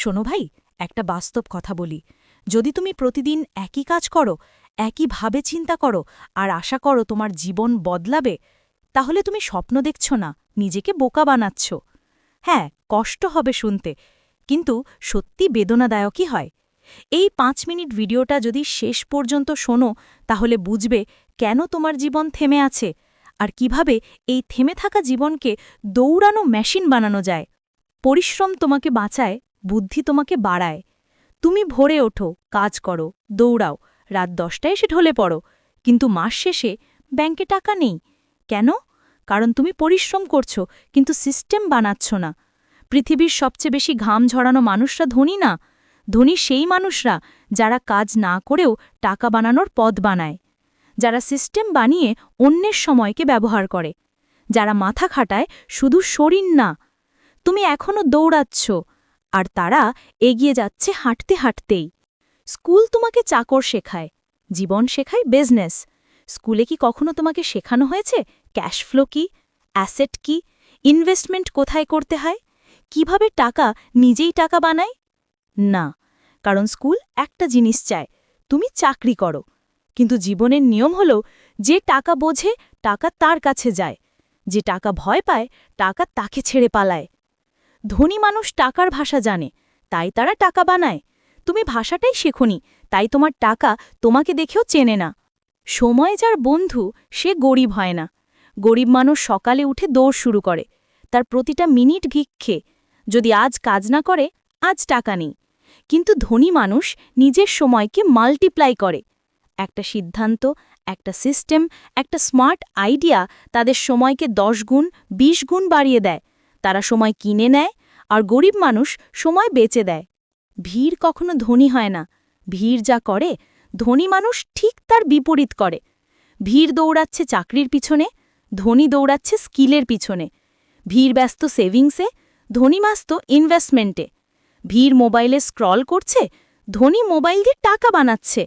শোনো ভাই, একটা বাস্তব কথা বলি। যদি তুমি প্রতিদিন একই কাজ করো, একইভাবে চিন্তা করো আর আশা করো তোমার জীবন বদলাবে, তাহলে তুমি স্বপ্ন দেখছ না, নিজেকে বোকা বানাচ্ছ। হ্যাঁ, কষ্ট হবে শুনতে, কিন্তু সত্যি বেদনাদায়কই হয়। এই 5 মিনিট ভিডিওটা যদি শেষ পর্যন্ত শোনো, তাহলে বুঝবে কেন তোমার জীবন থেমে আছে আর কিভাবে এই থেমে থাকা জীবনকে দৌড়ানো মেশিন বানানো যায়। পরিশ্রম তোমাকে বাঁচায়, বুদ্ধি তোমাকে বাড়ায়। তুমি ভোরে ওঠো, কাজ করো, দৌড়াও, রাত 10টায় এসে ঢলে পড়ো, কিন্তু মাস শেষে ব্যাংকে টাকা নেই। কেন? কারণ তুমি পরিশ্রম করছো, কিন্তু সিস্টেম বানাচ্ছ না। পৃথিবীর সবচেয়ে বেশি ঘাম ঝরানো মানুষরা ধনী না, ধনী সেই মানুষরা যারা কাজ না করেও টাকা বানানোর পথ বানায়, যারা সিস্টেম বানিয়ে অন্যের সময়কে ব্যবহার করে, যারা মাথা খাটায় শুধু শরীর না। তুমি এখনো দৌড়াচ্ছ, আর তারা এগিয়ে যাচ্ছে হাঁটতে হাঁটতেই। স্কুল তোমাকে চাকর শেখায়, জীবন শেখায় বিজনেস। স্কুলে কি কখনো তোমাকে শেখানো হয়েছে ক্যাশ ফ্লো কি, অ্যাসেট কি, ইনভেস্টমেন্ট কোথায় করতে হয়, কিভাবে টাকা নিজেই টাকা বানায়? না, কারণ স্কুল একটা জিনিস চায়, তুমি চাকরি করো। কিন্তু জীবনের নিয়ম হলো, যে টাকা বোঝে টাকা তার কাছে যায়, যে টাকা ভয় পায় টাকা তাকে ছেড়ে পালায়। ধনী মানুষ টাকার ভাষা জানে, তাই তারা টাকা বানায়। তুমি ভাষাটাই শেখোনি, তাই তোমার টাকা তোমাকে দেখেও চেনে না। সময় যার বন্ধু, সে গরিব হয় না। গরিব মানুষ সকালে উঠে দৌড় শুরু করে, তার প্রতিটা মিনিট ভিক্ষে। যদি আজ কাজ না করে, আজ টাকা নেই। কিন্তু ধনী মানুষ নিজের সময়কে মাল্টিপ্লাই করে। একটা সিদ্ধান্ত, একটা সিস্টেম, একটা স্মার্ট আইডিয়া তাদের সময়কে 10 গুণ, 20 গুণ বাড়িয়ে দেয়। তারা সময় কিনে নেয়, আর গরিব মানুষ সময় বেচে দেয়। ভিড় কখনো ধনী হয় না, ভিড় যা করে ধনী মানুষ ঠিক তার বিপরীত করে। ভিড় দৌড়াচ্ছে চাকরির পিছনে, ধনী দৌড়াচ্ছে স্কিলের পিছনে। ভিড় ব্যস্ত সেভিংসে, ধনী ব্যস্ত ইনভেস্টমেন্টে। ভিড় মোবাইলে স্ক্রল করছে, ধনী মোবাইল দিয়ে টাকা বানাচ্ছে।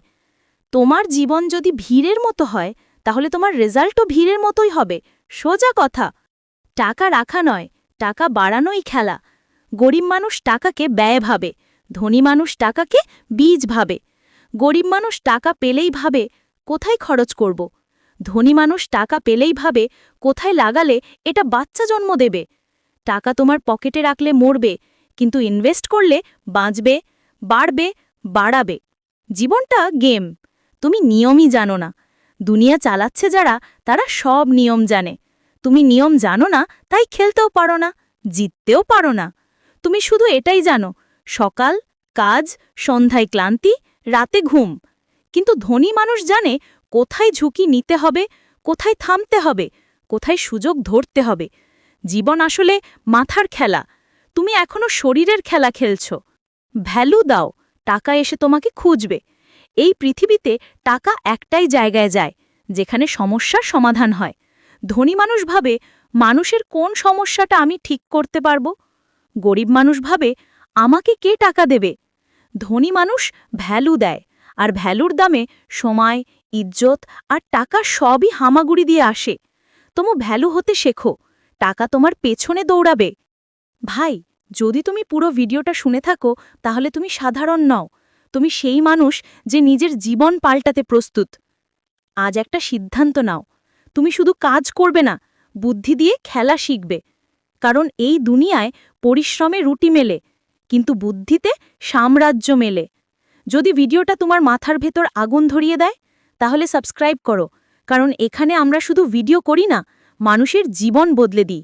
তোমার জীবন যদি ভিড়ের মতো হয়, তাহলে তোমার রেজাল্টও ভিড়ের মতোই হবে। সোজা কথা। টাকা রাখা নয়, টাকা বাড়ানোই খেলা। গরিব মানুষ টাকাকে ব্যয় ভাবে, ধনী মানুষ টাকাকে বীজ ভাবে। গরিব মানুষ টাকা পেলেই ভাবে কোথায় খরচ করব, ধনী মানুষ টাকা পেলেই ভাবে কোথায় লাগালে এটা বাচ্চা জন্ম দেবে। টাকা তোমার পকেটে রাখলে মরবে, কিন্তু ইনভেস্ট করলে বাঁচবে, বাড়বে, বাড়াবে। জীবনটা গেম, তুমি নিয়মই জানো না। দুনিয়া চালাচ্ছে যারা, তারা সব নিয়ম জানে। তুমি নিয়ম জানো না, তাই খেলতেও পারো না, জিততেও পারো না। তুমি শুধু এটাই জানো, সকাল কাজ, সন্ধ্যায় ক্লান্তি, রাতে ঘুম। কিন্তু ধনী মানুষ জানে কোথায় ঝুঁকি নিতে হবে, কোথায় থামতে হবে, কোথায় সুযোগ ধরতে হবে। জীবন আসলে মাথার খেলা, তুমি এখনো শরীরের খেলা খেলছ। ভ্যালু দাও, টাকা এসে তোমাকে খুঁজবে। এই পৃথিবীতে টাকা একটাই জায়গায় যায়, যেখানে সমস্যার সমাধান হয়। ধনী মানুষ ভাবে, মানুষের কোন সমস্যাটা আমি ঠিক করতে পারবো। গরিব মানুষ ভাবে, আমাকে কে টাকা দেবে। ধনী মানুষ ভ্যালু দেয়, আর ভ্যালুর দামে সময়, ইজ্জত আর টাকা সবই হামাগুড়ি দিয়ে আসে। তুমি ভ্যালু হতে শেখো, টাকা তোমার পেছনে দৌড়াবে। ভাই, যদি তুমি পুরো ভিডিওটা শুনে থাকো, তাহলে তুমি সাধারণ নও। তুমি সেই মানুষ যে নিজের জীবন পাল্টাতে প্রস্তুত। আজ একটা সিদ্ধান্ত নাও, তুমি শুধু কাজ করবে না, বুদ্ধি দিয়ে খেলা শিখবে। কারণ এই দুনিয়ায় পরিশ্রমে রুটি মেলে, কিন্তু বুদ্ধিতে সাম্রাজ্য মেলে। যদি ভিডিওটা তোমার মাথার ভেতর আগুন ধরিয়ে দেয়, তাহলে সাবস্ক্রাইব করো, কারণ এখানে আমরা শুধু ভিডিও করি না, মানুষের জীবন বদলে দিই।